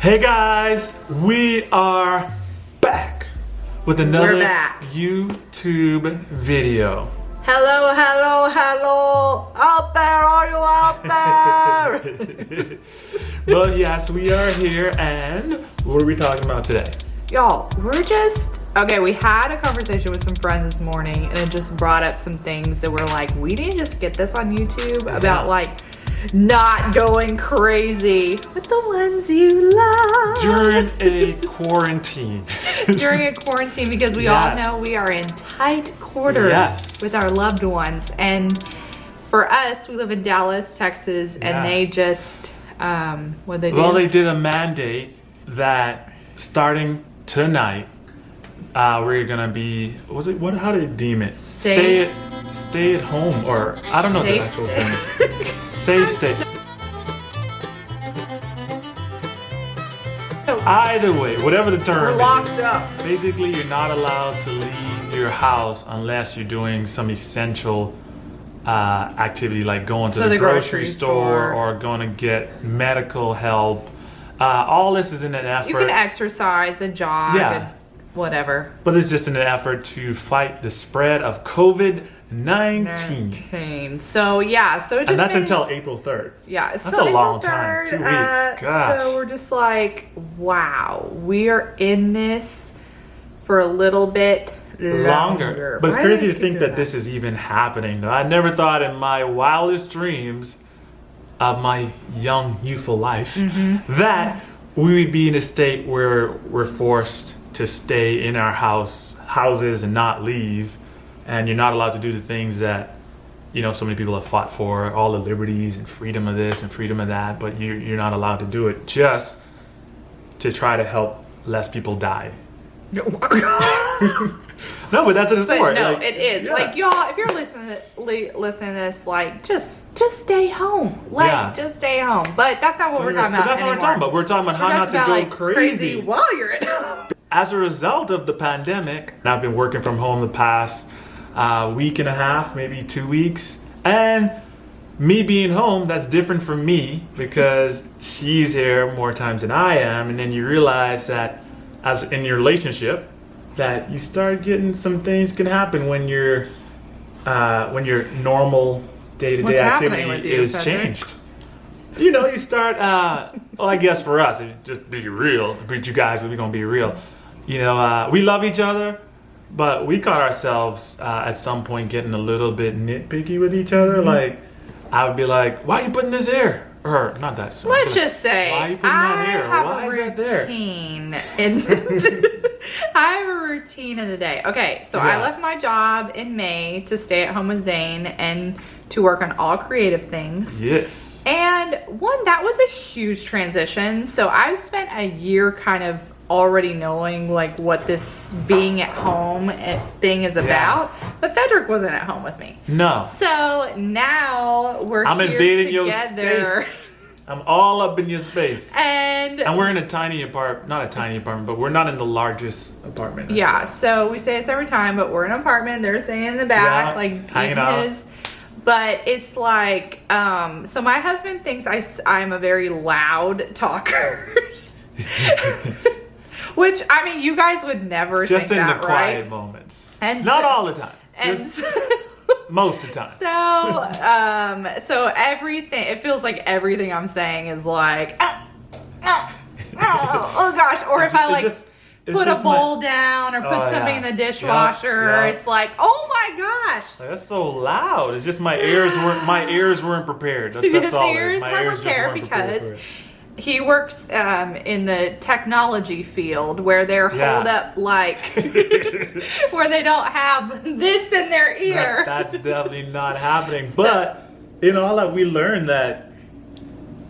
Hey guys, we are back with another YouTube video. Hello, hello, hello, out there, are you out there? Well, yes, we are here, and what are we talking about today? Y'all, okay, we had a conversation with some friends this morning, and it just brought up some things that we're like, we need to just get this on YouTube about like not going crazy with the ones you love. During a quarantine. During a quarantine, because we all know we are in tight quarters with our loved ones. And for us, we live in Dallas, Texas, and they just, what they do? Well, they did a mandate that starting tonight, we're gonna be, how did they deem it? Stay at home, or I don't know the actual term. Safe stay. Either way, whatever the term We're locked up. Basically, you're not allowed to leave your house unless you're doing some essential activity, like going to the grocery store or going to get medical help. All this is in an effort. You can exercise, a jog, and whatever. But it's just in an effort to fight the spread of COVID-19. So yeah, so it just and that's until April 3rd. Yeah, that's a long time. 2 weeks. Gosh. So we're just like, wow, we are in this for a little bit longer. But it's crazy to think that this is even happening. I never thought in my wildest dreams of my young, youthful life that we would be in a state where we're forced to stay in our houses and not leave, and you're not allowed to do the things that, you know, so many people have fought for, all the liberties and freedom of this and freedom of that, but you're not allowed to do it just to try to help less people die. No, but that's a sport. No, like, it is. Yeah. Like, y'all, if you're listening to this, like, just stay home. Just stay home. But that's not what we're talking about. But that's what we're talking about. We're talking about how not to go crazy while you're at home. As a result of the pandemic, and I've been working from home the past week and a half, maybe 2 weeks, and me being home, that's different from me because she's here more times than I am, and then you realize that as in your relationship, that you start getting some things can happen when your normal day-to-day activity is changed. You know, you start, well, I guess for us, just be real, but you guys, we're gonna be real. You know, we love each other, but we caught ourselves at some point getting a little bit nitpicky with each other. Like, I would be like, why are you putting this here? Or, not that strong. Let's just say, why are you putting that here? Why is that there? I have a routine in the day. Okay, so I left my job in May to stay at home with Zane and to work on all creative things. Yes. And that was a huge transition. So I've spent a year kind of already knowing like what this being at home thing is about, but Frederick wasn't at home with me. No. So now I'm here invading together. Your space. I'm all up in your space. And we're in a tiny apartment, not a tiny apartment, but we're not in the largest apartment. Yeah, so we say this every time, but we're in an apartment. They're staying in the back, like hanging out. But it's like, so my husband thinks I'm a very loud talker. Which, I mean, you guys would never just think in that, the quiet moments. And not all the time. Just most of the time. So everything, it feels like everything I'm saying is like, oh gosh. Or if I like put a bowl down or put something in the dishwasher, it's like, oh my gosh. Like, that's so loud. It's just my ears weren't prepared. That's all it is. My ears just weren't prepared for it. He works in the technology field where they're holed up like where they don't have this in their ear. That's definitely not happening. But in all that, we learned that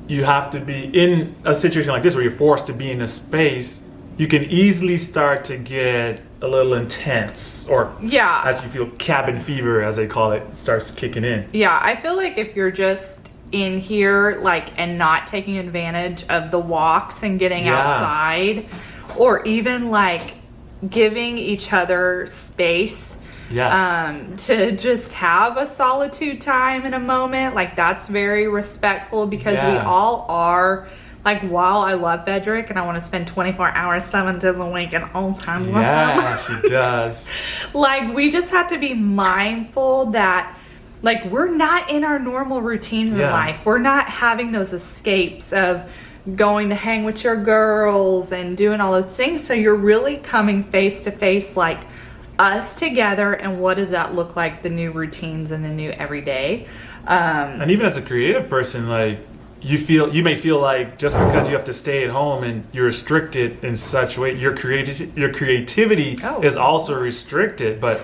you have to be in a situation like this where you're forced to be in a space. You can easily start to get a little intense, or as you feel, cabin fever, as they call it, starts kicking in. Yeah, I feel like if you're just in here like and not taking advantage of the walks and getting outside, or even like giving each other space to just have a solitude time in a moment, like that's very respectful because we all are Like, while I love Frederick and I want to spend 24 hours, 7 days a week and all time with him. Yeah, she does. Like, we just have to be mindful that, like, we're not in our normal routines in life. We're not having those escapes of going to hang with your girls and doing all those things. So you're really coming face to face, like, us together, and what does that look like, the new routines and the new everyday. And even as a creative person, like, you may feel like just because you have to stay at home and you're restricted in such a way, your creativity is also restricted, but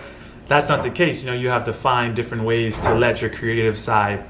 that's not the case. You know, you have to find different ways to let your creative side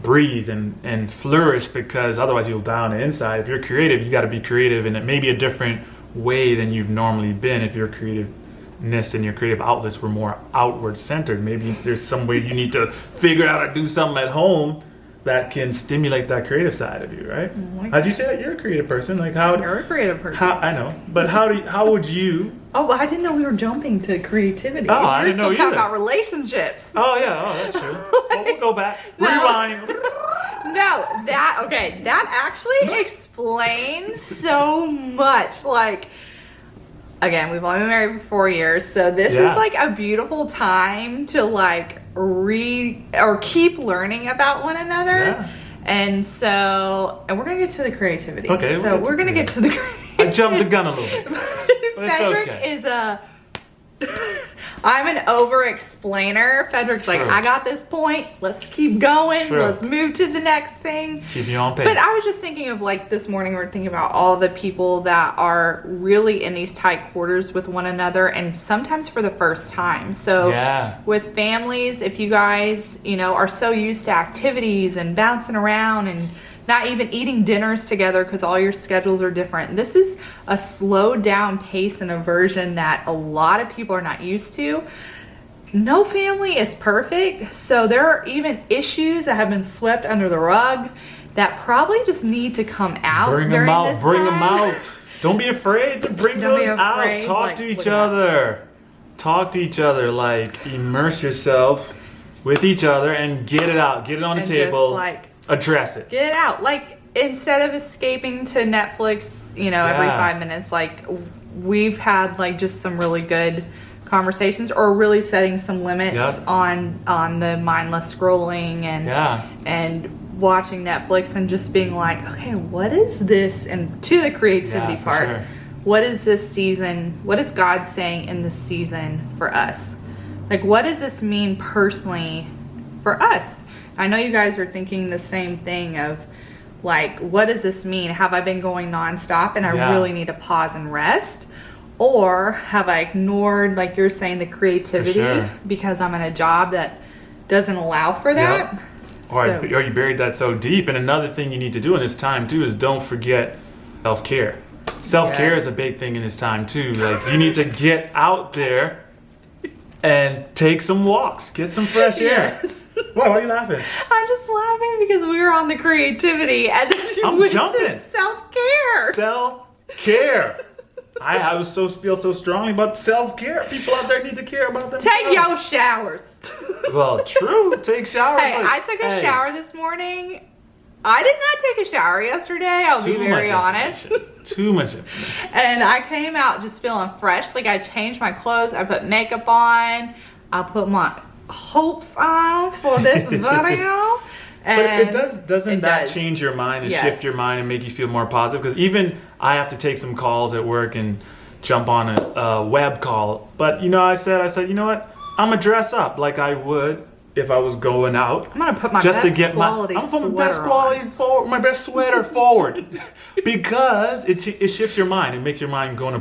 breathe and flourish, because otherwise you'll die on the inside. If you're creative, you got to be creative, and it may be a different way than you've normally been. If your creativeness and your creative outlets were more outward centered, maybe there's some way you need to figure out how to do something at home that can stimulate that creative side of you, right? As you say that you're a creative person, like how you're a creative person. I know, but how would you? Oh, well, I didn't know we were jumping to creativity. Oh, I didn't know We're still either. talking about relationships. Oh yeah, that's true. Well, we'll go back, rewind. No, that actually explains so much. Like, again, we've only been married for 4 years, so this is like a beautiful time to like keep learning about one another. Yeah. And we're gonna get to the creativity. Okay, so we're gonna get to the creativity. I jumped the gun a little bit, but it's Frederick okay. is I'm an over-explainer. Frederick's like, True. I got this point. Let's keep going. True. Let's move to the next thing. Keep you on pace. But I was just thinking of, like, this morning we were thinking about all the people that are really in these tight quarters with one another, and sometimes for the first time. So with families, if you guys, you know, are so used to activities and bouncing around and not even eating dinners together because all your schedules are different. This is a slowed down pace and a version that a lot of people are not used to. No family is perfect, so there are even issues that have been swept under the rug that probably just need to come out. Bring them out. Bring them out. Don't be afraid to bring those out. Talk to each other. Talk to each other. Like, immerse yourself with each other and get it out. Get it on the table. Just, like, address it. Get it out. Like, instead of escaping to Netflix, you know, every 5 minutes, like, we've had like just some really good conversations, or really setting some limits on the mindless scrolling and watching Netflix, and just being like, okay, what is this? And to the creativity part, sure. What is this season? What is God saying in this season for us? Like, what does this mean personally for us? I know you guys are thinking the same thing of, like, what does this mean? Have I been going nonstop and I really need to pause and rest? Or have I ignored, like you're saying, the creativity because I'm in a job that doesn't allow for that? Yep. Or you buried that so deep. And another thing you need to do in this time, too, is don't forget self-care. Self-care is a big thing in this time, too. Like, you need to get out there and take some walks. Get some fresh air. Why are you laughing? I'm just laughing because we were on the creativity and I'm jumping. to self-care. Self-care. I feel so strongly about self-care. People out there need to care about themselves. Take your showers. Well, true. Take showers. Hey, I took a shower this morning. I did not take a shower yesterday. I'll be very honest. Too much information. And I came out just feeling fresh. Like, I changed my clothes. I put makeup on. I put my hopes on for this video. And but doesn't that change your mind and shift your mind and make you feel more positive? Because even I have to take some calls at work and jump on a web call. But, you know, I said, you know what? I'm going to dress up like I would if I was going out. I'm going to put my best quality my best sweater forward. Because it shifts your mind. It makes your mind go in a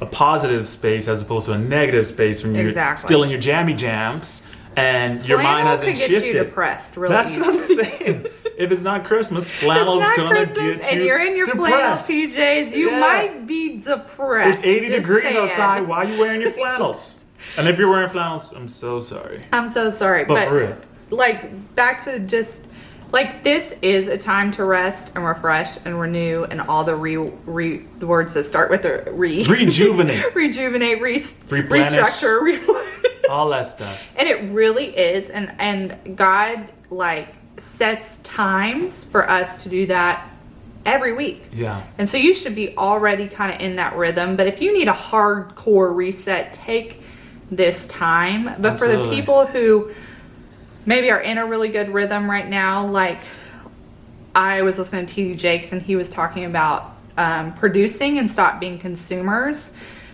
positive space as opposed to a negative space when you're still in your jammy jams and your mind hasn't shifted. Get you depressed, really. That's what I'm saying. If it's not Christmas, flannel's gonna get you and you're in your flannel PJs, you might be depressed. It's 80 degrees outside. Why are you wearing your flannels? And if you're wearing flannels, I'm so sorry. I'm so sorry. But for real. Like, back to just, like, this is a time to rest and refresh and renew and all the the words that start with the rejuvenate, rejuvenate, replenish, restructure, all that stuff. And it really is, and God, like, sets times for us to do that every week. Yeah. And so you should be already kind of in that rhythm. But if you need a hardcore reset, take this time. But for the people who maybe are in a really good rhythm right now, like I was listening to TD Jakes and he was talking about producing and stop being consumers.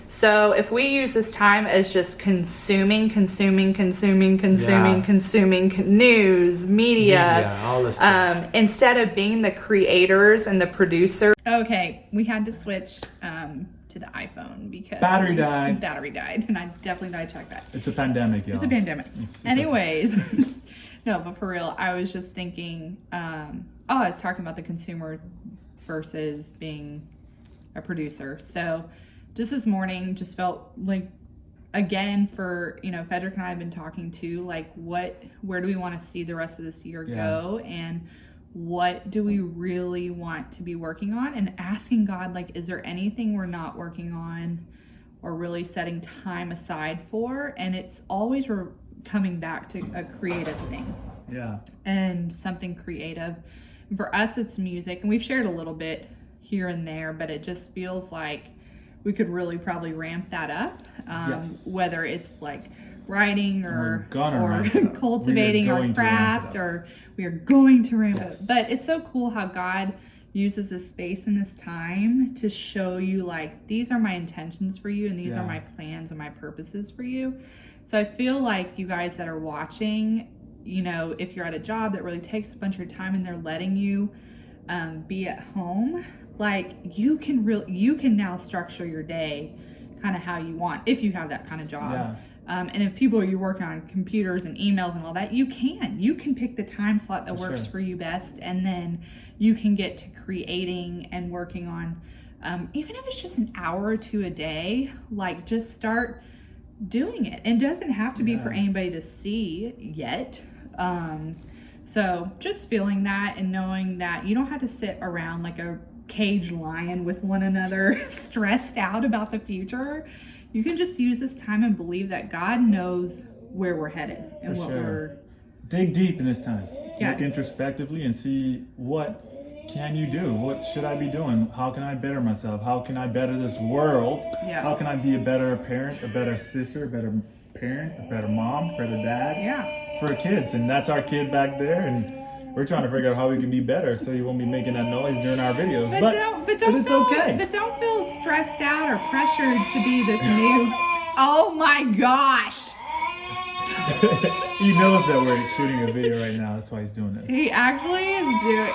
So if we use this time as just consuming news, media, all this stuff. Instead of being the creators and the producers. Okay, we had to switch to the iPhone because battery died, and I definitely gotta check that. It's a pandemic, y'all. It's a pandemic. It's Anyways, okay. No, but for real, I was just thinking, I was talking about the consumer versus being a producer. So just this morning, just felt like, again, for, Frederick and I have been talking to, like, where do we want to see the rest of this year go? And what do we really want to be working on? And asking God, like, is there anything we're not working on or really setting time aside for? And it's always coming back to a creative thing. Yeah. And something creative. And for us, it's music. And we've shared a little bit here and there, but it just feels like we could really probably ramp that up. Whether it's like writing or cultivating our craft, or we are going to ramp it up. But it's so cool how God uses this space and this time to show you, like, these are my intentions for you and these are my plans and my purposes for you. So I feel like you guys that are watching, if you're at a job that really takes a bunch of your time and they're letting you be at home, like, you can now structure your day kind of how you want if you have that kind of job. Yeah. And if people you're working on computers and emails and all that, you can pick the time slot that works for you best, and then you can get to creating and working on, even if it's just an hour or two a day, like, just start doing it. It doesn't have to be for anybody to see yet. So just feeling that and knowing that you don't have to sit around like a caged lion with one another stressed out about the future. You can just use this time and believe that God knows where we're headed and we're dig deep in this time. Yeah. Look introspectively and see, what can you do? What should I be doing? How can I better myself? How can I better this world? Yeah. How can I be a better parent, a better sister, a better parent, a better mom, a better dad for kids? And that's our kid back there, and we're trying to figure out how we can be better so you won't be making that noise during our videos. But it's okay. But don't feel stressed out or pressured to be this new. Oh my gosh. He knows that we're shooting a video right now. That's why he's doing this. He actually is doing.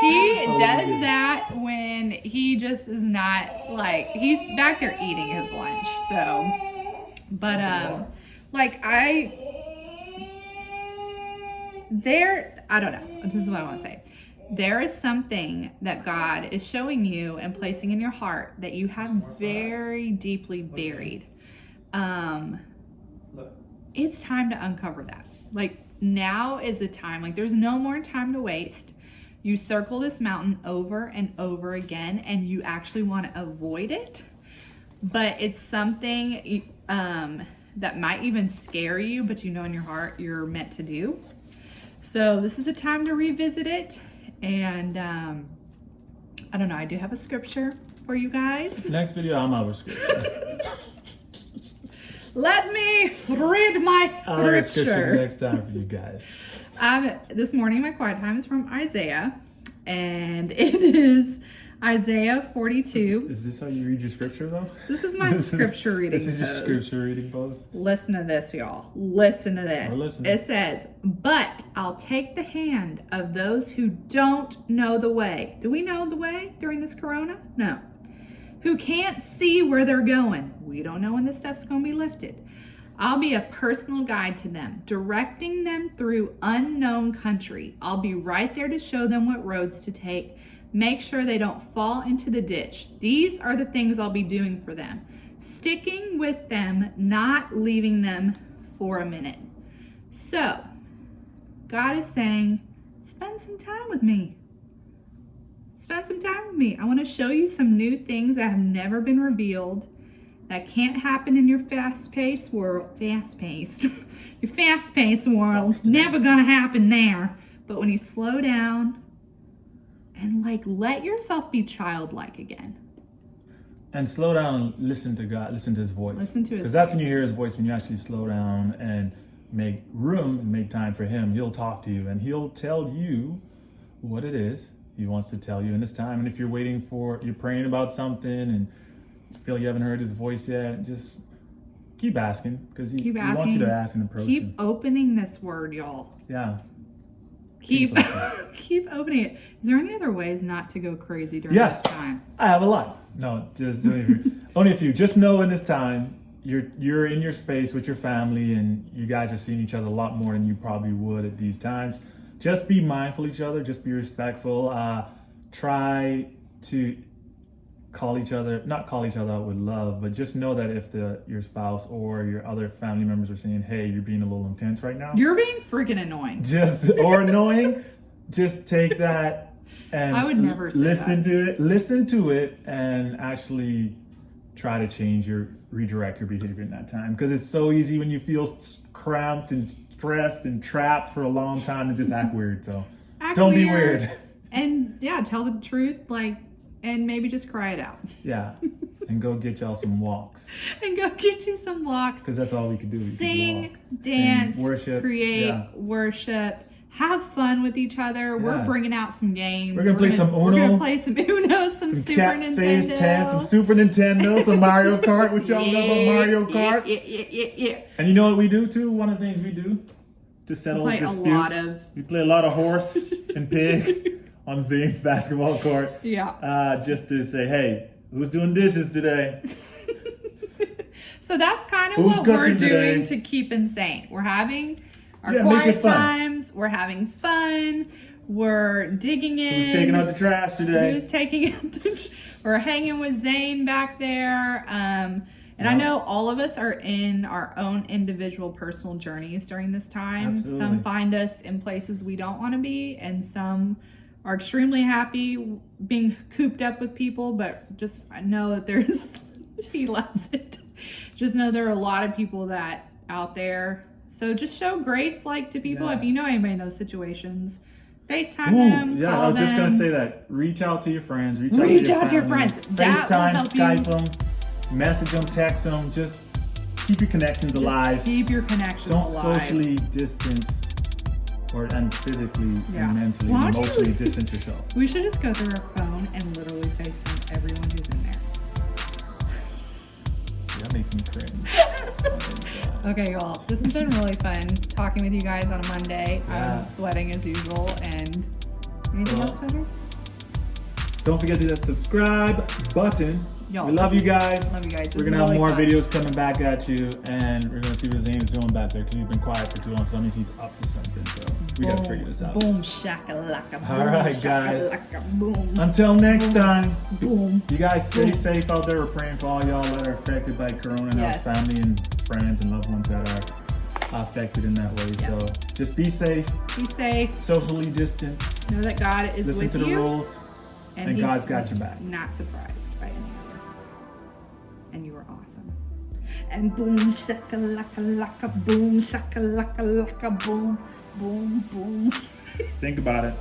He does that when he just is not, like, he's back there eating his lunch. So, but like I don't know. This is what I want to say. There is something that God is showing you and placing in your heart that you have very deeply buried. It's time to uncover that. Like, now is the time. Like, there's no more time to waste. You circle this mountain over and over again, and you actually want to avoid it. But it's something that might even scare you, but you know in your heart you're meant to do. So this is a time to revisit it. And I don't know, I do have a scripture for you guys. Next video, I'm out with scripture. Let me read my scripture. I'll have a scripture next time for you guys. This morning, my quiet time is from Isaiah, and it is Isaiah 42. Is this how you read your scripture, though? This is my scripture reading This is your pose. scripture reading pose? Listen to this, y'all. Listen to this. We're listening. It says, "But I'll take the hand of those who don't know the way." Do we know the way during this corona? No. Who can't see where they're going. We don't know when this stuff's going to be lifted. I'll be a personal guide to them, directing them through unknown country. I'll be right there to show them what roads to take. Make sure they don't fall into the ditch. These are the things I'll be doing for them. Sticking with them, not leaving them for a minute. So, God is saying, spend some time with me. Spend some time with me. I want to show you some new things that have never been revealed, that can't happen in your fast-paced world. Your fast-paced world. Never gonna happen there. But when you slow down and like let yourself be childlike again. And slow down and listen to God, listen to his voice. Listen to his Because that's voice. when you hear his voice, when you actually slow down and make room and make time for him. He'll talk to you and he'll tell you what it is he wants to tell you in this time. And if you're praying about something and feel like you haven't heard his voice yet, just keep asking, because he wants you to ask and approach him. Keep opening this word, y'all. Yeah. Keep opening it. Is there any other ways not to go crazy during Yes, this time? I have a lot. No, just only a few. Just know in this time, you're in your space with your family, and you guys are seeing each other a lot more than you probably would at these times. Just be mindful of each other. Just be respectful. Try to not call each other out with love, but just know that if your spouse or your other family members are saying, "Hey, you're being a little intense right now," You're being freaking annoying. or annoying, just take that and I would never say listen to it, and actually try to redirect your behavior in that time, because it's so easy when you feel cramped and stressed and trapped for a long time to just act weird. So don't be weird. And yeah, tell the truth, and maybe just cry it out. Yeah, and go get y'all some walks, And go get you some walks. because that's all we can do. Sing, dance, worship, create, worship, have fun with each other. We're Yeah. bringing out some games. We're gonna play some Uno. We're gonna play some Uno, some Super cat Nintendo. face 10, some Super Nintendo, some Mario Kart, which y'all know about Mario Kart. Yeah. And you know what we do too? One of the things we do to settle disputes, we play a lot of horse and pig on Zane's basketball court. Yeah. Just to say, hey, who's doing dishes today? So that's kind of Who's what we're cooking today? doing to keep insane. We're having our Yeah, make quiet it fun. times. We're having fun. We're digging in. Who's taking out the trash today? Who's taking out the We're hanging with Zane back there. And I know all of us are in our own individual personal journeys during this time. Absolutely. Some find us in places we don't want to be, and some are extremely happy being cooped up with people, but just know that there's he loves it. Just know there are a lot of people that out there. So just show grace to people. Yeah. If you know anybody in those situations, FaceTime them. Yeah, call I was just them. gonna say that. Reach out to your friends. Reach out to your friends. That will FaceTime, help Skype you. them, message them, text them. Just keep your connections alive. Keep your connections Don't alive. socially distance and physically Yeah. and mentally Why and don't you- emotionally distance yourself. We should just go through our phone and literally FaceTime everyone who's in there. See, that makes me cringe. Okay, y'all. This has been really fun talking with you guys on a Monday. Yeah. I'm sweating as usual. And anything Well, else, Frederick? Don't forget to hit that subscribe button. Y'all, We love you guys. Love you guys. This We're is gonna have really more fun. videos coming back at you, and we're gonna see what Zane's doing back there, because he's been quiet for too long. So that means he's up to something. So we gotta figure this out. Boom shakalaka. Boom, All right, guys. shakalaka, boom. Until next time, Boom. you guys stay Boom. safe out there. We're praying for all y'all that are affected by Corona, and Yes. our family and friends and loved ones that are affected in that way. Yeah. So just be safe, Be safe. socially distance, Know that God is listen with to the you. rules, and he's God's got your back. Not surprised by any of this. And you are awesome. And boom shakalaka, boom shakalaka, boom, boom, boom. Think about it.